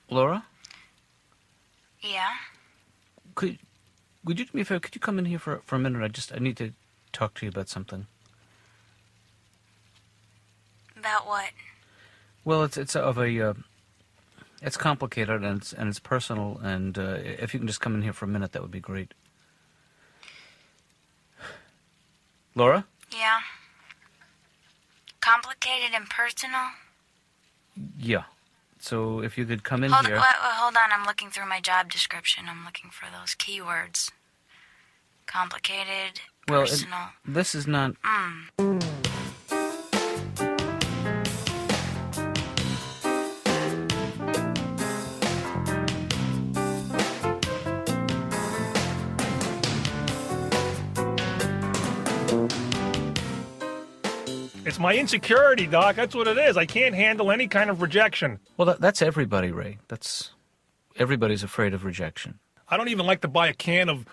Laura? Yeah? Would you do me a favor? Could you come in here for a minute? I need to talk to you about something. About what? Well, it's complicated and it's personal, and if you can just come in here for a minute, that would be great. Laura? Yeah? Complicated and personal? Yeah. So if you could come in Hold here. on, I'm looking through my job description. I'm looking for those keywords. Complicated, personal. This is not. It's my insecurity, Doc. That's what it is. I can't handle any kind of rejection. Well, that's everybody, Ray. Everybody's afraid of rejection. I don't even like to buy a can of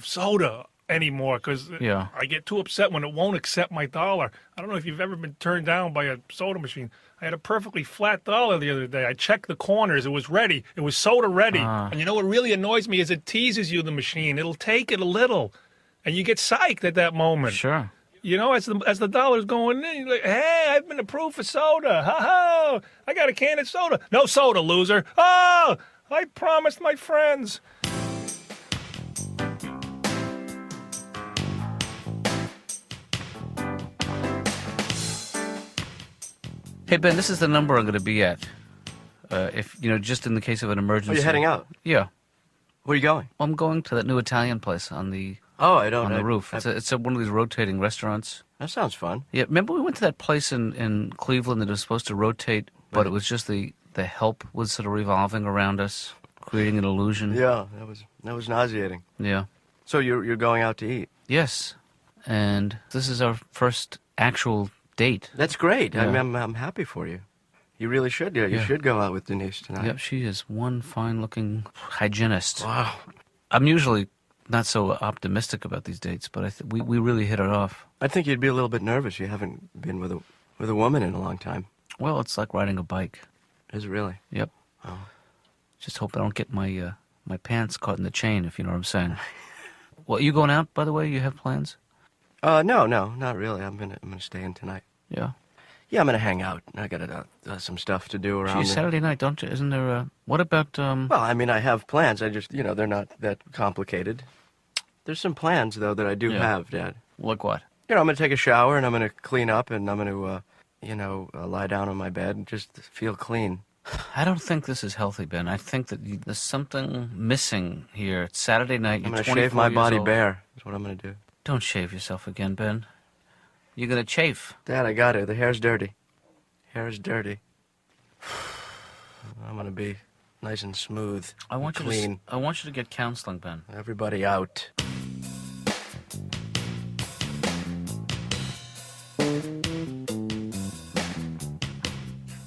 soda anymore because I get too upset when it won't accept my dollar. I don't know if you've ever been turned down by a soda machine. I had a perfectly flat dollar the other day. I checked the corners. It was ready. It was soda ready. And you know what really annoys me is it teases you, the machine. It'll take it a little. And you get psyched at that moment. Sure. You know, as the dollar's going in, you're like, hey, I've been approved for soda. Ha-ha! I got a can of soda. No soda, loser. Oh, I promised my friends. Hey, Ben, this is the number I'm going to be at. If just in the case of an emergency. Oh, you're heading out? Yeah. Where are you going? I'm going to that new Italian place on the roof. It's one of these rotating restaurants. That sounds fun. Yeah, remember we went to that place in Cleveland that was supposed to rotate, but it was just the help was sort of revolving around us, creating an illusion. Yeah, that was nauseating. Yeah. So you're going out to eat? Yes, and this is our first actual date. That's great. Yeah. I'm happy for you. You really should. You should go out with Denise tonight. Yep, she is one fine-looking hygienist. Wow. I'm usually not so optimistic about these dates, but we really hit it off. I think you'd be a little bit nervous. You haven't been with a woman in a long time. Well, it's like riding a bike. Is it really? Yep. Oh. Just hope I don't get my pants caught in the chain, if you know what I'm saying. Well, you going out, by the way? You have plans? No, not really. I'm gonna stay in tonight. Yeah. Yeah, I'm gonna hang out. I got some stuff to do around. Gee, Saturday night, don't you? Isn't there what about Well, I mean, I have plans. I just, they're not that complicated. There's some plans though that I do have, Dad. Like what? I'm gonna take a shower and I'm gonna clean up and I'm gonna, lie down on my bed and just feel clean. I don't think this is healthy, Ben. I think that there's something missing here. It's Saturday night. I'm You're gonna shave my 24 body years old. bare. That's what I'm gonna do. Don't shave yourself again, Ben. You're gonna chafe. Dad, I got it. The hair's dirty. Hair is dirty. I'm gonna be nice and smooth. I want you clean. I want you to get counseling, Ben. Everybody out.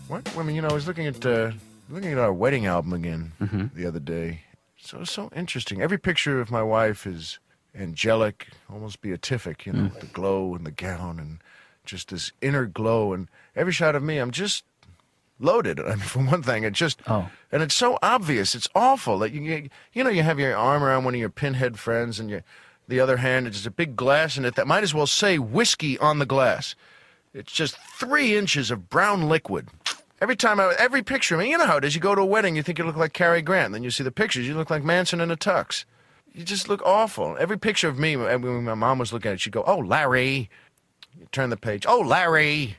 What? I mean, I was looking at our wedding album again the other day. So interesting. Every picture of my wife is angelic, almost beatific. The glow and the gown and just this inner glow. And every shot of me, I'm just loaded. I mean, for one thing, and it's so obvious. It's awful that you have your arm around one of your pinhead friends, and the other hand is just a big glass in it that might as well say whiskey on the glass. It's just 3 inches of brown liquid. Every picture, I mean, you know how it is. You go to a wedding, you think you look like Cary Grant. Then you see the pictures, you look like Manson in a tux. You just look awful. Every picture of me, when my mom was looking at it, she'd go, "Oh, Larry." You turn the page. "Oh, Larry."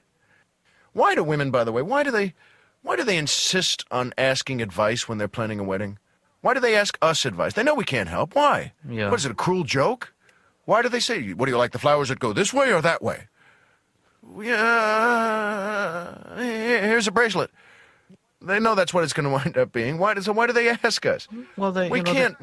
Why do women, by the way, why do they insist on asking advice when they're planning a wedding? Why do they ask us advice? They know we can't help. Why? Yeah. What is it, a cruel joke? Why do they say, "What do you like, the flowers that go this way or that way?" Here's a bracelet. They know that's what it's going to wind up being. Why do they ask us? Well, we can't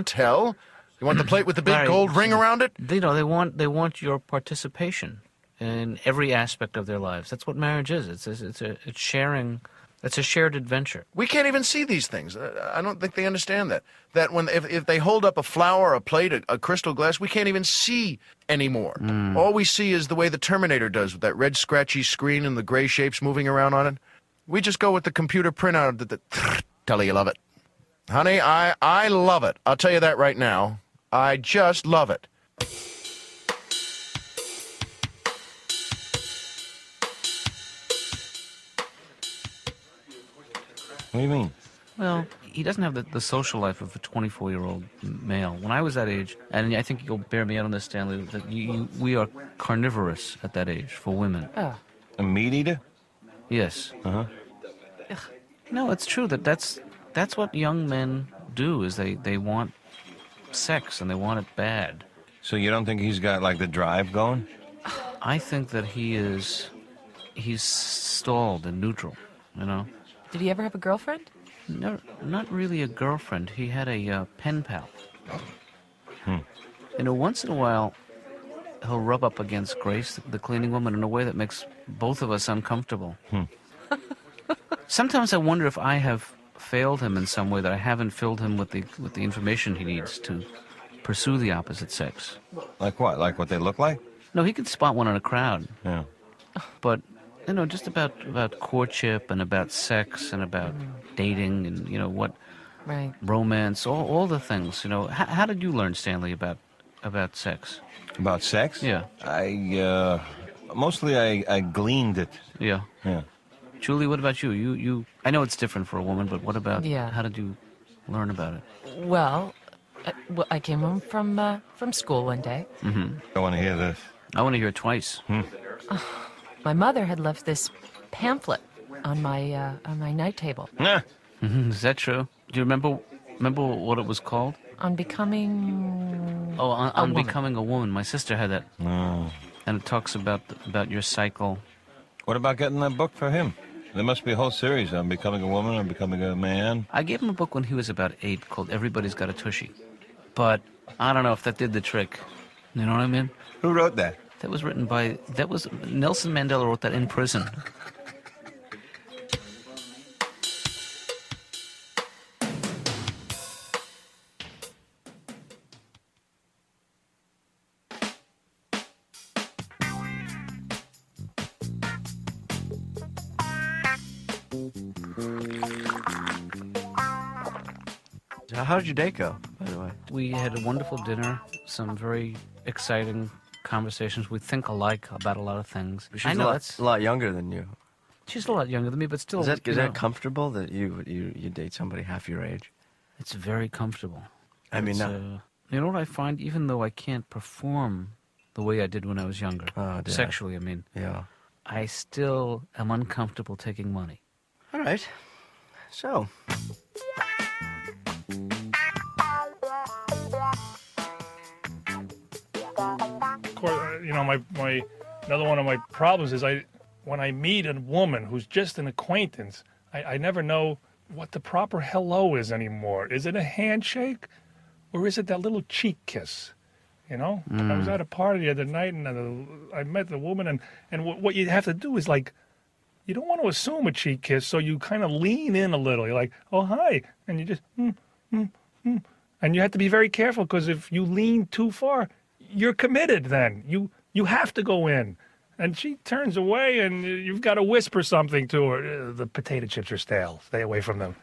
tell. You want the plate with the big Larry, gold ring around it? They want your participation in every aspect of their lives. That's what marriage is. It's sharing. It's a shared adventure. We can't even see these things. I don't think they understand that. That if they hold up a flower, a plate, a crystal glass, we can't even see anymore. All we see is the way the Terminator does with that red scratchy screen and the gray shapes moving around on it. We just go with the computer printout Tell her you love it. Honey, I love it. I'll tell you that right now. I just love it. What do you mean? Well, he doesn't have the social life of a 24-year-old male. When I was that age, and I think you'll bear me out on this, Stanley, that we are carnivorous at that age for women. Oh. A meat eater? Yes. Uh-huh. No, it's true that's what young men do, is they want sex, and they want it bad. So you don't think he's got, like, the drive going? I think that he's stalled and neutral, you know? Did he ever have a girlfriend? No, not really a girlfriend. He had a pen pal. You know, once in a while, he'll rub up against Grace, the cleaning woman, in a way that makes both of us uncomfortable. Sometimes I wonder if I have failed him in some way, that I haven't filled him with the information he needs to pursue the opposite sex. Like what? Like what they look like? No, he could spot one in a crowd. Yeah. But, you know, just about courtship and about sex and about dating and, you know, what Right. romance, all the things, you know. How did you learn, Stanley, about sex? About sex? Yeah. Mostly I gleaned it. Yeah. Yeah. Julie, what about you? You I know it's different for a woman, but what about, Yeah. how did you learn about it? Well, I came home from school one day. I want to hear this. I want to hear it twice. My mother had left this pamphlet on my night table Nah. Is that true? Do you remember what it was called? on becoming. Oh, on woman. becoming a woman. My sister had that, No. and it talks about your cycle. What about getting that book for him? There must be a whole series on becoming a woman or becoming a man. I gave him a book when he was about 8 called Everybody's Got a Tushy, but I don't know if that did the trick. You know what I mean? Who wrote that? That was Nelson Mandela wrote that in prison. How did your day go, by the way? We had a wonderful dinner, some very exciting conversations. We think alike about a lot of things. She's I know a lot younger than you. she's a lot younger than me, but still. Is you know, that comfortable that you date somebody half your age? It's very comfortable. I mean, It's, no. you know what I find? Even though I can't perform the way I did when I was younger, Oh, dear. sexually, I mean, Yeah. I still am uncomfortable taking money. All right. So. Of course, you know, my another one of my problems is when I meet a woman who's just an acquaintance, I never know what the proper hello is anymore. Is it a handshake, or is it that little cheek kiss? You know, I was at a party the other night, and I met the woman, and what you have to do is, like, you don't want to assume a cheek kiss, so you kind of lean in a little. You're like, oh, hi, and you just, and you have to be very careful, because if you lean too far, you're committed then. You have to go in. And she turns away, and you've got to whisper something to her. The potato chips are stale. Stay away from them.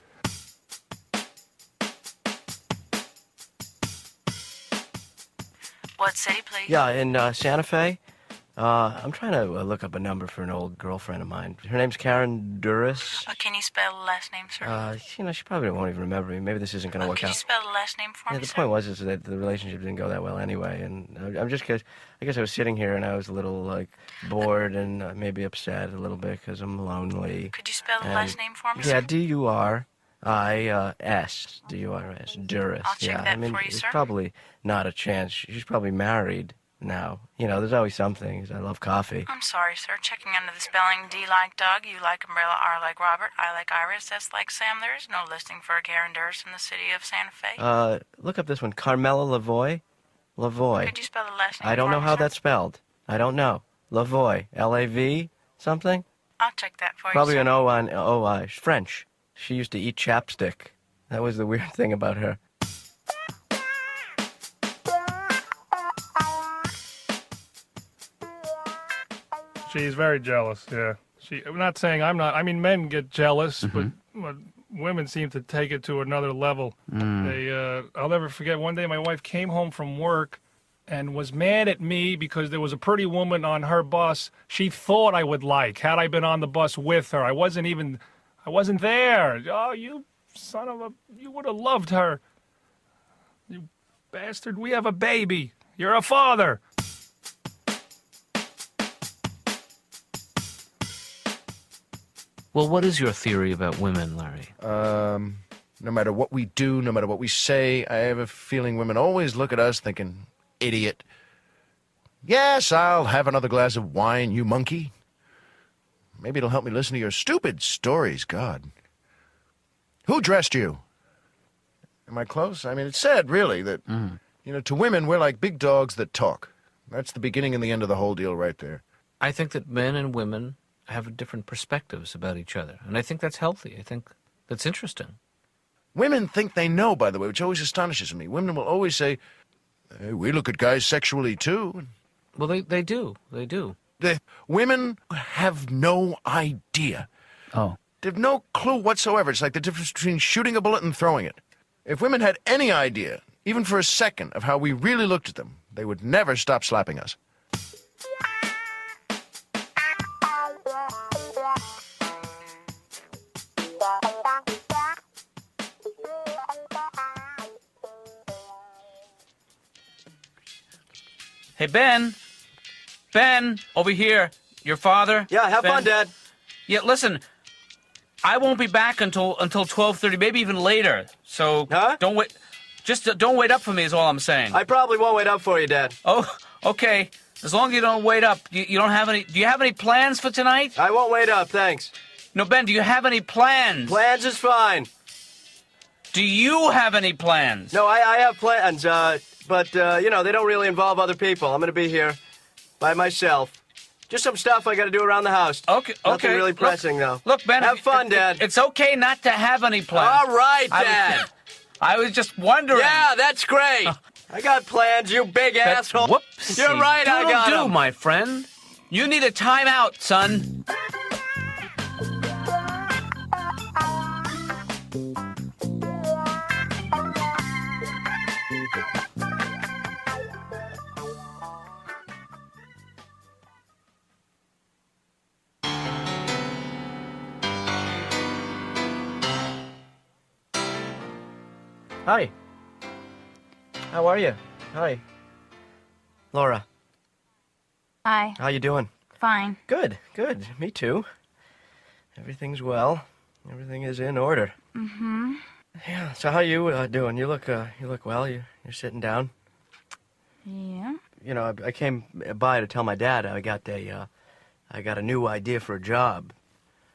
What city, please? Yeah, in Santa Fe. I'm trying to look up a number for an old girlfriend of mine. Her name's Karen Duras. Can you spell the last name, sir? You know, she probably won't even remember me. Maybe this isn't going to work Can you out. spell the last name for Yeah, me, the sir? point was is that the relationship didn't go that well anyway, and I'm just cause I guess I was sitting here and I was a little like bored and maybe upset a little bit because I'm lonely. Could you spell the And- last name for me, Yeah, sir? Duris. Duris. I'll check yeah, that I mean, for you, there's sir. probably not a chance. She's probably married now. You know, there's always something. I love coffee. I'm sorry, sir. Checking under the spelling. D like Doug, U like Umbrella, R like Robert, I like Iris, S like Sam. There is no listing for a Karen Durst in the city of Santa Fe. Look up this one, Carmela Lavoie. Lavoie. Could you spell the last name I don't for know me, how sir? that's spelled. I don't know. Lavoie. L-A-V something? I'll check that for Probably you, sir. an O-I. French. She used to eat chapstick. That was the weird thing about her. She's She's very jealous, yeah. I'm not saying I'm not. I mean, men get jealous, but women seem to take it to another level. I'll never forget, one day my wife came home from work and was mad at me because there was a pretty woman on her bus she thought I would like, had I been on the bus with her. I wasn't there. Oh, you son of a, you would have loved her. You bastard, we have a baby. You're a father. Well, what is your theory about women, Larry? No matter what we do, no matter what we say, I have a feeling women always look at us thinking, idiot. Yes, I'll have another glass of wine, you monkey. Maybe it'll help me listen to your stupid stories, God. Who dressed you? Am I close? I mean, it's sad, really, that, to women, we're like big dogs that talk. That's the beginning and the end of the whole deal right there. I think that men and women have different perspectives about each other, and I think that's healthy. I think that's interesting. Women think they know, by the way, which always astonishes me. Women will always say, hey, we look at guys sexually, too. Well, they do. They do. The women have no idea. Oh. They have no clue whatsoever. It's like the difference between shooting a bullet and throwing it. If women had any idea, even for a second, of how we really looked at them, they would never stop slapping us. Hey, Ben. Ben, over here. Your father. Yeah, have fun, Dad. Yeah, listen. I won't be back until 12:30, maybe even later. So don't wait. Just don't wait up for me is all I'm saying. I probably won't wait up for you, Dad. Oh, okay. As long as you don't wait up. You don't have any. Do you have any plans for tonight? I won't wait up, thanks. No, Ben. Do you have any plans? Plans is fine. Do you have any plans? No, I have plans. But they don't really involve other people. I'm gonna be here by myself. Just some stuff I got to do around the house. Okay. Nothing really pressing, though. Look, Ben. Have fun, Dad. It's okay not to have any plans. All right, Dad. I was just wondering. Yeah, that's great. I got plans, you big asshole. Whoopsie. You're right, I got Doodle-doo, 'em. my friend. You need a timeout, son. Hi. How are you? Hi. Laura, Hi. how you doing? Fine. Good. Me too. Everything's well. Everything is in order. Mm-hmm. Yeah. So how you doing? You look well. You're sitting down. Yeah. I came by to tell my dad I got a new idea for a job.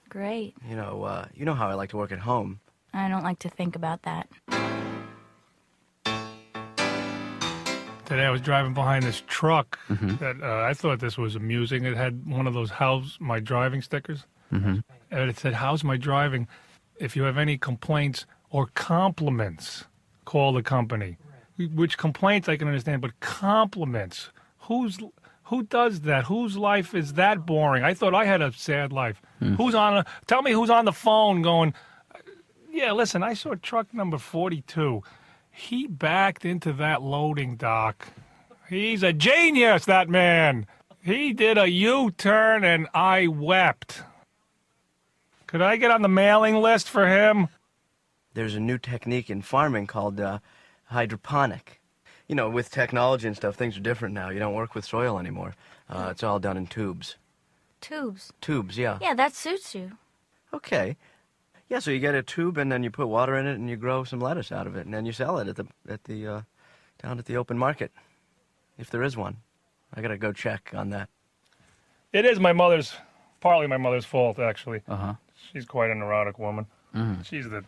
Great. You know how I like to work at home. I don't like to think about that. Today I was driving behind this truck that I thought this was amusing. It had one of those "How's my driving" stickers. And it said, "How's my driving? If you have any complaints or compliments, call the company." Which complaints I can understand, but compliments, who does that? Whose life is that boring? I thought I had a sad life. Tell me who's on the phone going, yeah, listen, I saw truck number 42. He backed into that loading dock. He's a genius, that man. He did a U-turn and I wept. Could I get on the mailing list for him? There's a new technique in farming called hydroponic. With technology and stuff, things are different now. You don't work with soil anymore. It's all done in tubes. Tubes? Tubes, yeah. Yeah, that suits you. Okay. Yeah, so you get a tube and then you put water in it and you grow some lettuce out of it and then you sell it down at the open market, if there is one. I gotta go check on that. It is partly my mother's fault, actually. She's quite a neurotic woman. She's the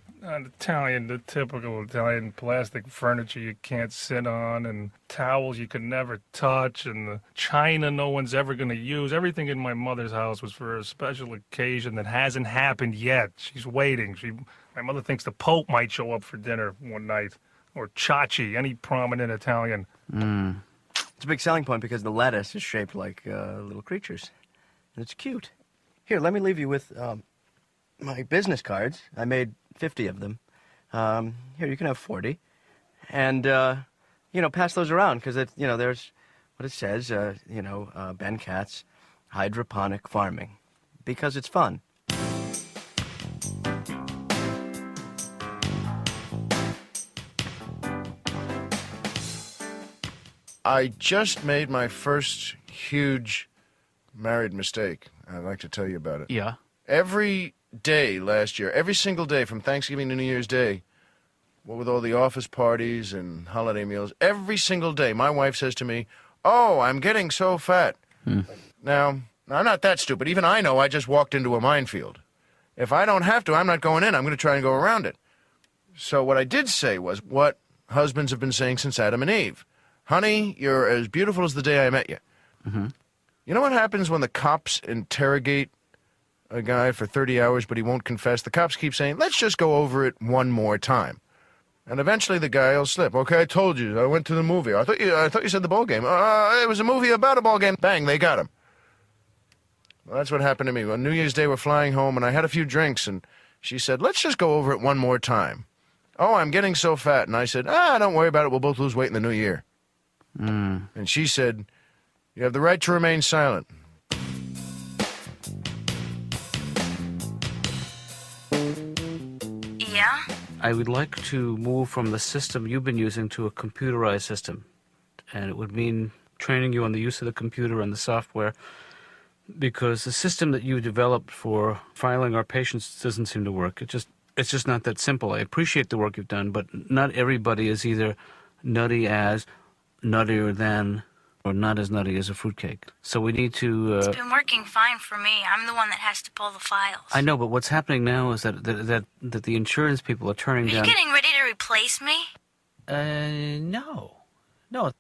typical Italian plastic furniture you can't sit on, and towels you could never touch, and the china no one's ever going to use. Everything in my mother's house was for a special occasion that hasn't happened yet. She's waiting. My mother thinks the Pope might show up for dinner one night, or Chachi, any prominent Italian. It's a big selling point because the lettuce is shaped like little creatures, and it's cute. Here, let me leave you with my business cards. I made 50 of them. Here, you can have 40. And, pass those around because, there's what it says, Ben Katz, hydroponic farming, because it's fun. I just made my first huge married mistake. I'd like to tell you about it. Yeah. Every day last year, every single day from Thanksgiving to New Year's Day, what with all the office parties and holiday meals, every single day my wife says to me, "Oh, I'm getting so fat." Now, I'm not that stupid. Even I know I just walked into a minefield. If I don't have to, I'm not going in. I'm going to try and go around it. So what I did say was what husbands have been saying since Adam and Eve. Honey, you're as beautiful as the day I met you. You know what happens when the cops interrogate a guy for 30 hours, but he won't confess? The cops keep saying, let's just go over it one more time. And eventually the guy will slip. Okay, I told you. I went to the movie. I thought you said the ball game. It was a movie about a ball game. Bang, they got him. Well, that's what happened to me. On New Year's Day, we're flying home, and I had a few drinks, and she said, let's just go over it one more time. Oh, I'm getting so fat. And I said, don't worry about it. We'll both lose weight in the new year. And she said, you have the right to remain silent. Yeah? I would like to move from the system you've been using to a computerized system. And it would mean training you on the use of the computer and the software, because the system that you developed for filing our patients doesn't seem to work. It's just not that simple. I appreciate the work you've done, but not everybody is either nutty as, nuttier than, or not as nutty as a fruitcake. So we need to... It's been working fine for me. I'm the one that has to pull the files. I know, but what's happening now is that the insurance people are turning down... Are you getting ready to replace me? No. No.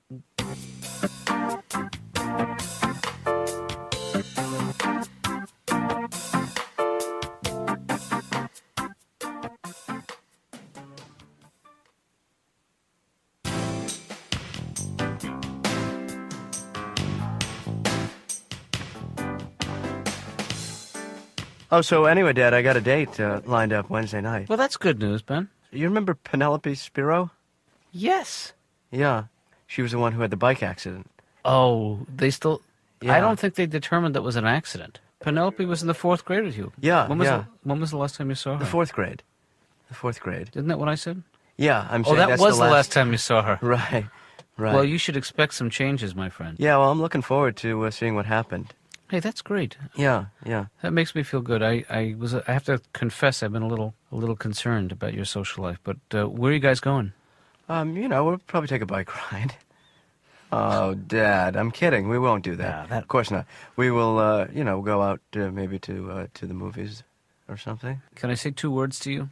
Oh, so anyway, Dad, I got a date lined up Wednesday night. Well, that's good news, Ben. You remember Penelope Spiro? Yes. Yeah. She was the one who had the bike accident. Oh, they still... Yeah. I don't think they determined that was an accident. Penelope was in the 4th grade with you. Yeah, When was the last time you saw her? The 4th grade. The 4th grade. Isn't that what I said? Yeah, I'm saying that that's was the last time you saw her. Right. Well, you should expect some changes, my friend. Yeah, well, I'm looking forward to seeing what happened. Hey, that's great. Yeah. That makes me feel good. I have to confess, I've been a little concerned about your social life. But where are you guys going? We'll probably take a bike ride. Oh, Dad, I'm kidding. We won't do that. Of course not. We will, go out maybe to the movies or something. Can I say 2 words to you?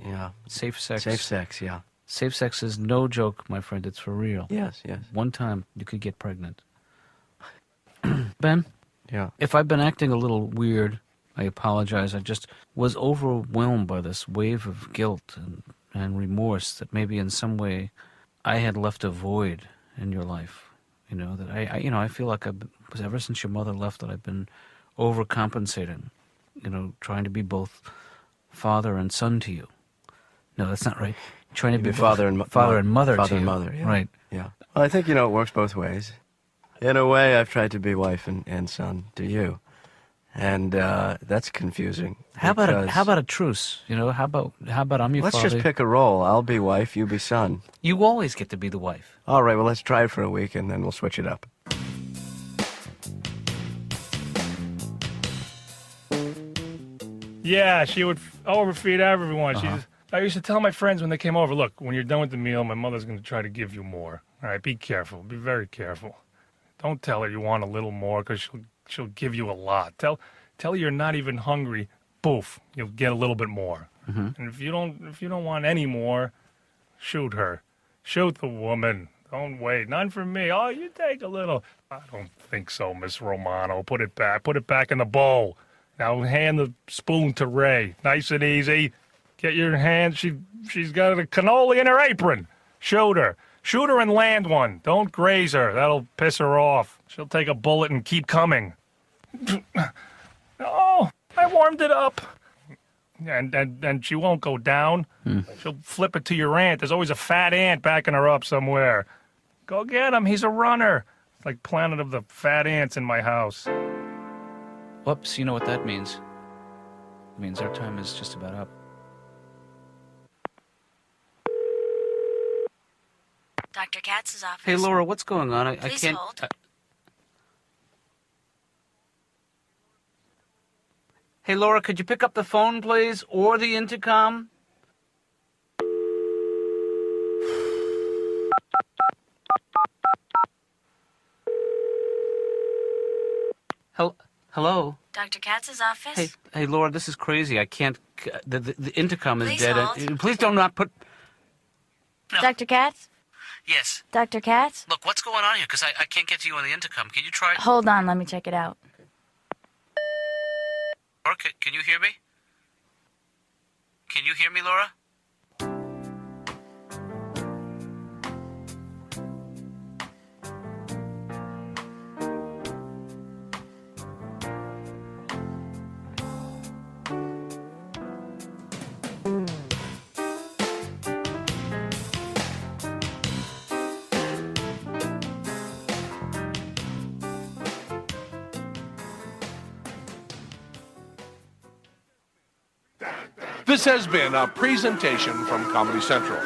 Yeah. Safe sex. Safe sex, yeah. Safe sex is no joke, my friend. It's for real. Yes. One time, you could get pregnant. Ben? Yeah. If I've been acting a little weird, I apologize. I just was overwhelmed by this wave of guilt and remorse that maybe in some way I had left a void in your life. That I feel like ever since your mother left, that I've been overcompensating, trying to be both father and son to you. No, that's not right. Trying to be father and mother to you. And mother, yeah. Right. Yeah. Well, I think, it works both ways. In a way, I've tried to be wife and son to you. And that's confusing. How about a truce? How about I'm your father? Let's just pick a role. I'll be wife, you be son. You always get to be the wife. All right, well, let's try it for a week, and then we'll switch it up. Yeah, she would overfeed everyone. I used to tell my friends when they came over, look, when you're done with the meal, my mother's going to try to give you more. All right, be careful. Be very careful. Don't tell her you want a little more, because she'll give you a lot. Tell her you're not even hungry. Poof, you'll get a little bit more. And if you don't want any more, shoot her. Shoot the woman. Don't wait. None for me. Oh, you take a little. I don't think so, Miss Romano. Put it back. Put it back in the bowl. Now hand the spoon to Ray. Nice and easy. Get your hand. She's got a cannoli in her apron. Shoot her. Shoot her and land one. Don't graze her. That'll piss her off. She'll take a bullet and keep coming. Oh, I warmed it up. and she won't go down. She'll flip it to your aunt. There's always a fat ant backing her up somewhere. Go get him. He's a runner. It's like Planet of the Fat Ants in my house. Whoops, you know what that means. It means our time is just about up. Dr. Katz's office. Hey, Laura, what's going on? I Please can't... hold. Hey, Laura, could you pick up the phone, please? Or the intercom? Hello? Dr. Katz's office? Hey, Laura, this is crazy. I can't... The intercom is Please dead. hold. Please don't not put... No. Dr. Katz? Yes. Dr. Katz? Look, what's going on here? Because I can't get to you on the intercom. Can you try... Hold on, let me check it out. Laura, can you hear me? Can you hear me, Laura? This has been a presentation from Comedy Central.